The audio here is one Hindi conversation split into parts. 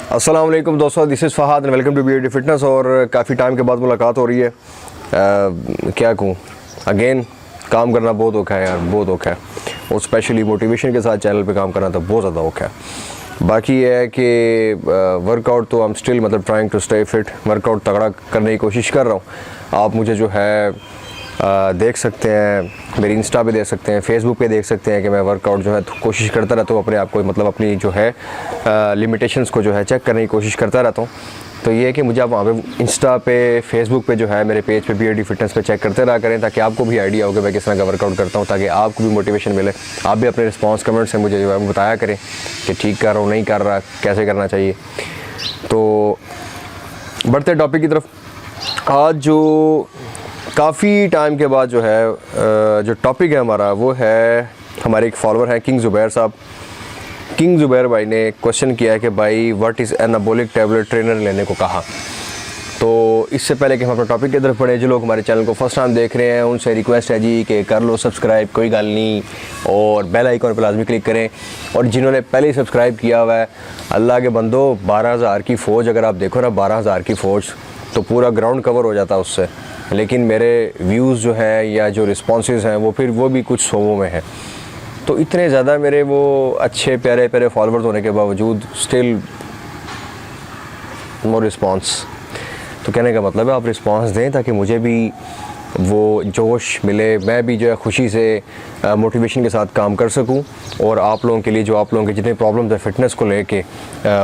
अस्सलाम वालेकुम दोस्तों, this is Fahad and welcome to BID fitness. और काफ़ी टाइम के बाद मुलाकात हो रही है। क्या कहूँ, अगेन काम करना बहुत औखा है यार, बहुत औखा है। और स्पेशली मोटिवेशन के साथ चैनल पे काम करना तो बहुत ज़्यादा औखा है। बाकी ये है कि वर्कआउट तो आई एम स्टिल मतलब trying to stay fit, workout तगड़ा करने की कोशिश कर रहा हूँ। आप मुझे जो है देख सकते हैं, मेरी इंस्टा पे देख सकते हैं, फेसबुक पे देख सकते हैं कि मैं वर्कआउट जो है कोशिश करता रहता हूँ अपने आप को, मतलब अपनी जो है लिमिटेशंस को जो है चेक करने की कोशिश करता रहता हूँ। तो ये है कि मुझे आप वहाँ पे इंस्टा पे, फेसबुक पे जो है मेरे पेज पे BID फिटनेस पे चेक करते रहा करें, ताकि आपको भी आइडिया हो कि मैं किस तरह का वर्कआउट करता हूँ, ताकि आपको भी मोटिवेशन मिले। आप भी अपने रिस्पॉन्स कमेंट से मुझे जो है बताया करें कि ठीक कर रहा हूँ, नहीं कर रहा, कैसे करना चाहिए। तो बढ़ते टॉपिक की तरफ। आज जो काफ़ी टाइम के बाद जो है जो टॉपिक है हमारा, वो है हमारे एक फॉलोअर हैं किंग ज़ुबैर साहब। किंग ज़ुबैर भाई ने क्वेश्चन किया है कि भाई what is anabolic tablet, trainer लेने को कहा। तो इससे पहले कि हम अपने टॉपिक की तरफ बढ़े, जो लोग हमारे चैनल को फर्स्ट टाइम देख रहे हैं उनसे रिक्वेस्ट है जी कि कर लो सब्सक्राइब, कोई गल नहीं, और बेल आइकन पर लाजमी क्लिक करें। और जिन्होंने पहले ही सब्सक्राइब किया हुआ है, अल्लाह के बंदो, 12,000 की फ़ौज, अगर आप देखो ना 12,000 की फ़ौज, तो पूरा ग्राउंड कवर हो जाता है उससे। लेकिन मेरे व्यूज़ जो है या जो रिस्पॉन्सेज हैं वो भी कुछ सौों में हैं। तो इतने ज़्यादा मेरे वो अच्छे प्यारे प्यारे फॉलोअर्स होने के बावजूद स्टिल नो रिस्पॉन्स। तो कहने का मतलब है आप रिस्पॉन्स दें ताकि मुझे भी वो जोश मिले, मैं भी जो है खुशी से मोटिवेशन के साथ काम कर सकूं, और आप लोगों के लिए, जो आप लोगों के जितने प्रॉब्लम्स हैं फ़िटनेस को लेके,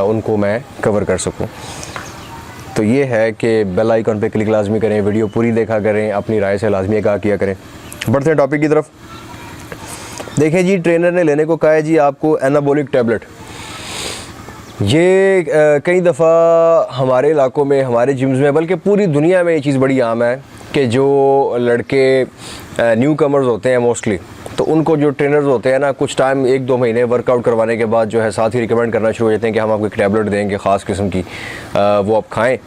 उनको मैं कवर कर सकूं। तो ये है कि बेल आइकन पे क्लिक लाजमी करें, वीडियो पूरी देखा करें, अपनी राय से लाजमी आगाह किया करें। बढ़ते हैं टॉपिक की तरफ। देखें जी, ट्रेनर ने लेने को कहा है जी आपको एनाबॉलिक टैबलेट। ये कई दफ़ा हमारे इलाकों में, हमारे जिम्स में, बल्कि पूरी दुनिया में ये चीज़ बड़ी आम है कि जो लड़के न्यू कमर्स होते हैं मोस्टली, तो उनको जो ट्रेनर्स होते हैं ना, कुछ टाइम 1-2 महीने वर्कआउट करवाने के बाद जो है साथ ही रिकमेंड करना शुरू हो जाते हैं कि हम आपको एक टैबलेट देंगे ख़ास किस्म की, वो आप खाएं,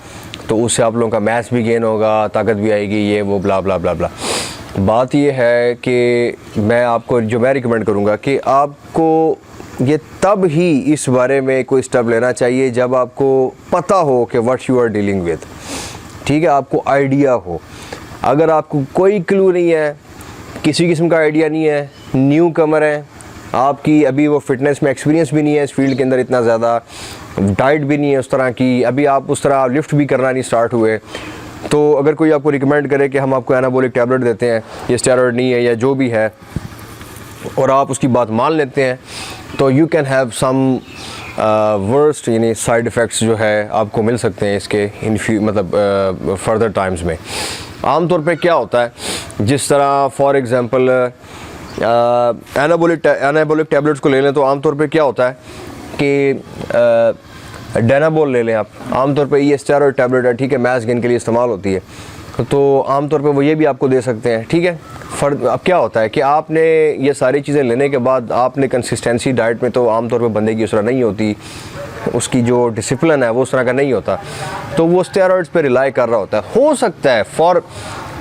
तो उससे आप लोगों का मैस भी गेन होगा, ताकत भी आएगी, ये वो ब्ला ब्ला ब्ला ब्ला। बात ये है कि मैं आपको जो मैं रिकमेंड करूँगा कि आपको ये तब ही इस बारे में कोई स्टेप लेना चाहिए जब आपको पता हो कि what you are dealing with. ठीक है, आपको आइडिया हो। अगर आपको कोई क्लू नहीं है, किसी किस्म का आइडिया नहीं है, न्यू कमर है, आपकी अभी वो फिटनेस में एक्सपीरियंस भी नहीं है, इस फील्ड के अंदर इतना ज़्यादा डाइट भी नहीं है उस तरह की, अभी आप उस तरह लिफ्ट भी करना नहीं स्टार्ट हुए, तो अगर कोई आपको रिकमेंड करे कि हम आपको एनाबॉलिक टैबलेट देते हैं, ये स्टेरॉइड नहीं है या जो भी है, और आप उसकी बात मान लेते हैं, तो you can have some worst यानी साइड इफ़ेक्ट्स जो है आपको मिल सकते हैं इसके मतलब फर्दर टाइम्स में। आमतौर पे क्या होता है, जिस तरह फॉर एग्ज़ाम्पल एनाबॉलिक टैबलेट्स को ले लें, तो आमतौर पे क्या होता है कि डेनाबोल ले लें आप। आमतौर पे ये स्टेरॉइड टैबलेट है, ठीक है, मैस गेन के लिए इस्तेमाल होती है, तो आमतौर पे वो ये भी आपको दे सकते हैं। ठीक है, अब क्या होता है कि आपने ये सारी चीज़ें लेने के बाद आपने कंसिस्टेंसी डाइट में, तो आमतौर पे बंदे की उस तरह नहीं होती, उसकी जो डिसिप्लिन है वो उस तरह का नहीं होता, तो वो स्टेरॉइड्स पे रिलाई कर रहा होता है। हो सकता है फॉर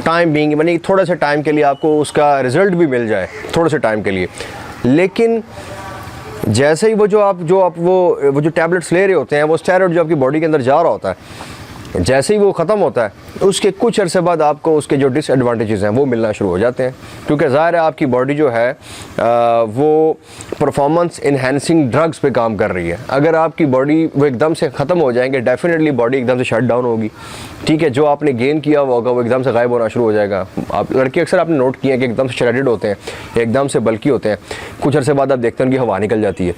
टाइम बीइंग, यानी थोड़े से टाइम के लिए आपको उसका रिज़ल्ट भी मिल जाए, थोड़े से टाइम के लिए, लेकिन जैसे ही वो जो टैबलेट्स ले रहे होते हैं, वो स्टेरॉइड जो आपकी बॉडी के अंदर जा रहा होता है, जैसे ही वो ख़त्म होता है, उसके कुछ अरसे बाद आपको उसके जो डिसएडवांटेजेस हैं वो मिलना शुरू हो जाते हैं, क्योंकि ज़ाहिर है आपकी बॉडी जो है वो परफॉर्मेंस इन्हेंसिंग ड्रग्स पे काम कर रही है। अगर आपकी बॉडी वो एकदम से ख़त्म हो जाएंगे, डेफिनेटली बॉडी एकदम से शट डाउन होगी। ठीक है, जो आपने गेन किया हुआ होगा वो एकदम से गायब होना शुरू हो जाएगा। आप लड़के अक्सर आपने नोट किया है कि एकदम से श्रेडेड होते हैं, एकदम से बल्की होते हैं, कुछ अरसे बाद आप देखते हैं उनकी हवा निकल जाती है।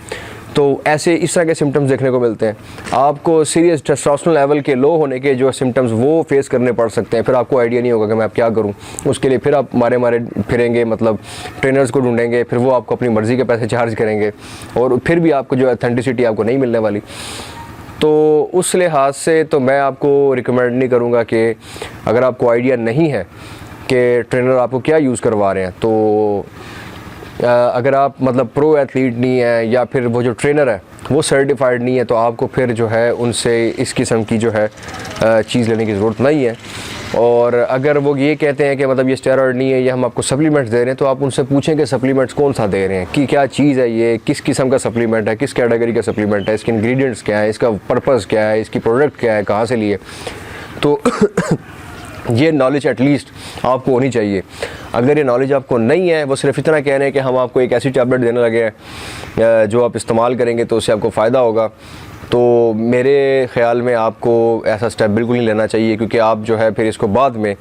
तो ऐसे इस तरह के सिम्टम्स देखने को मिलते हैं। आपको सीरियस टेस्टोस्टेरोन लेवल के लो होने के जो सिम्टम्स वो फेस करने पड़ सकते हैं। फिर आपको आइडिया नहीं होगा कि मैं अब क्या करूं। उसके लिए फिर आप मारे फिरेंगे, मतलब ट्रेनर्स को ढूंढेंगे, फिर वो आपको अपनी मर्ज़ी के पैसे चार्ज करेंगे, और फिर भी आपको जो ऑथेंटिसिटी आपको नहीं मिलने वाली। तो उस लिहाज से तो मैं आपको रिकमेंड नहीं करूँगा कि अगर आपको आइडिया नहीं है कि ट्रेनर आपको क्या यूज़ करवा रहे हैं, तो अगर आप मतलब प्रो एथलीट नहीं है या फिर वो जो ट्रेनर है वो सर्टिफाइड नहीं है, तो आपको फिर जो है उनसे इस किस्म की जो है चीज़ लेने की ज़रूरत नहीं है। और अगर वो ये कहते हैं कि मतलब ये स्टेरॉइड नहीं है, ये हम आपको सप्लीमेंट्स दे रहे हैं, तो आप उनसे पूछें कि सप्लीमेंट्स कौन सा दे रहे हैं, कि क्या चीज़ है, ये किस किस्म का सप्लीमेंट है, किस कैटेगरी का सप्लीमेंट है, इसके इंग्रेडिएंट्स क्या है, इसका पर्पज़ क्या है, इसकी प्रोडक्ट क्या है, कहाँ से लिए। तो ये नॉलेज एटलीस्ट आपको होनी चाहिए। अगर ये नॉलेज आपको नहीं है, वो सिर्फ इतना कह रहे हैं कि हम आपको एक ऐसी टैबलेट देने लगे हैं जो आप इस्तेमाल करेंगे तो उससे आपको फ़ायदा होगा, तो मेरे ख़्याल में आपको ऐसा स्टेप बिल्कुल नहीं लेना चाहिए, क्योंकि आप जो है फिर इसको बाद में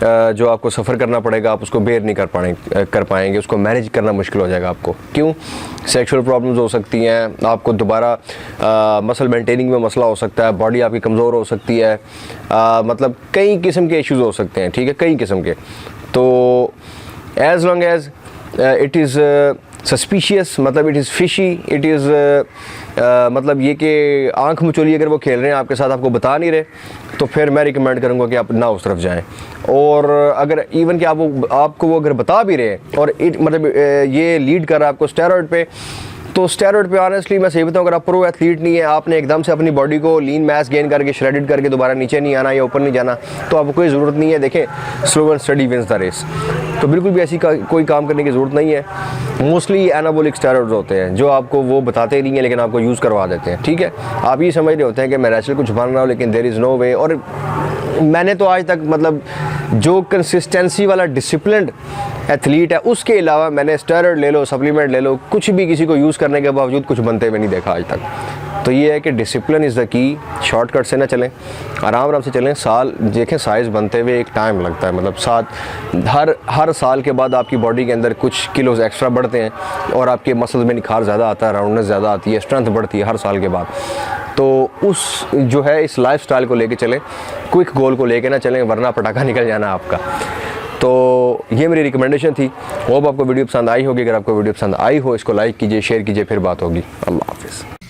जो आपको सफ़र करना पड़ेगा, आप उसको बेयर नहीं कर पाएंगे, उसको मैनेज करना मुश्किल हो जाएगा आपको। क्यों? सेक्सुअल प्रॉब्लम्स हो सकती हैं, आपको दोबारा मसल मेंटेनिंग में मसला हो सकता है, बॉडी आपकी कमज़ोर हो सकती है, मतलब कई किस्म के इश्यूज़ हो सकते हैं, ठीक है, कई किस्म के। तो as long as it is suspicious, मतलब it is fishy, it is मतलब ये कि आंख मचोली अगर वो खेल रहे हैं आपके साथ, आपको बता नहीं रहे, तो फिर मैं रिकमेंड करूँगा कि आप ना उस तरफ जाएं। और अगर इवन कि आपको वो अगर बता भी रहे हैं और मतलब ये लीड कर रहा है आपको स्टेरॉइड पे, तो स्टेरॉइड पे ऑनेस्टली मैं सही बताऊँ, अगर आप प्रो एथलीट नहीं है, आपने एकदम से अपनी बॉडी को लीन मैस गेन करके श्रेडिड करके दोबारा नीचे नहीं आना या ऊपर नहीं जाना, तो आपको कोई ज़रूरत नहीं है। देखें, slow and steady wins the race, तो बिल्कुल भी ऐसी कोई काम करने की ज़रूरत नहीं है। मोस्टली एनाबॉलिक स्टेरॉइड्स होते हैं जो आपको वो बताते नहीं है, लेकिन आपको यूज़ करवा देते हैं, ठीक है। आप ये समझ रहे होते हैं कि मैं नेचुरल कुछ बन रहा हूँ, लेकिन देयर इज़ नो वे। और मैंने तो आज तक मतलब जो कंसिस्टेंसी वाला डिसिप्लिन्ड एथलीट है, उसके अलावा मैंने स्टेरॉइड ले लो, सप्लीमेंट ले लो, कुछ भी किसी को यूज़ करने के बावजूद कुछ बनते हुए नहीं देखा आज तक। तो ये है कि discipline is the key, shortcut से ना चलें, आराम से चलें। साल देखें, साइज़ बनते हुए एक टाइम लगता है, मतलब हर साल के बाद आपकी बॉडी के अंदर कुछ किलोज़ एक्स्ट्रा बढ़ते हैं और आपके मसल्स में निखार ज़्यादा आता है, राउंडनेस ज़्यादा आती है, स्ट्रेंथ बढ़ती है हर साल के बाद। तो उस जो है इस लाइफस्टाइल को लेके चलें, क्विक गोल को लेके ना चलें, वरना पटाखा निकल जाना आपका। तो ये मेरी रिकमेंडेशन थी। होप आपको वीडियो पसंद आई होगी। अगर आपको वीडियो पसंद आई हो, इसको लाइक कीजिए, शेयर कीजिए, फिर बात होगी। अल्लाह हाफ़िज़।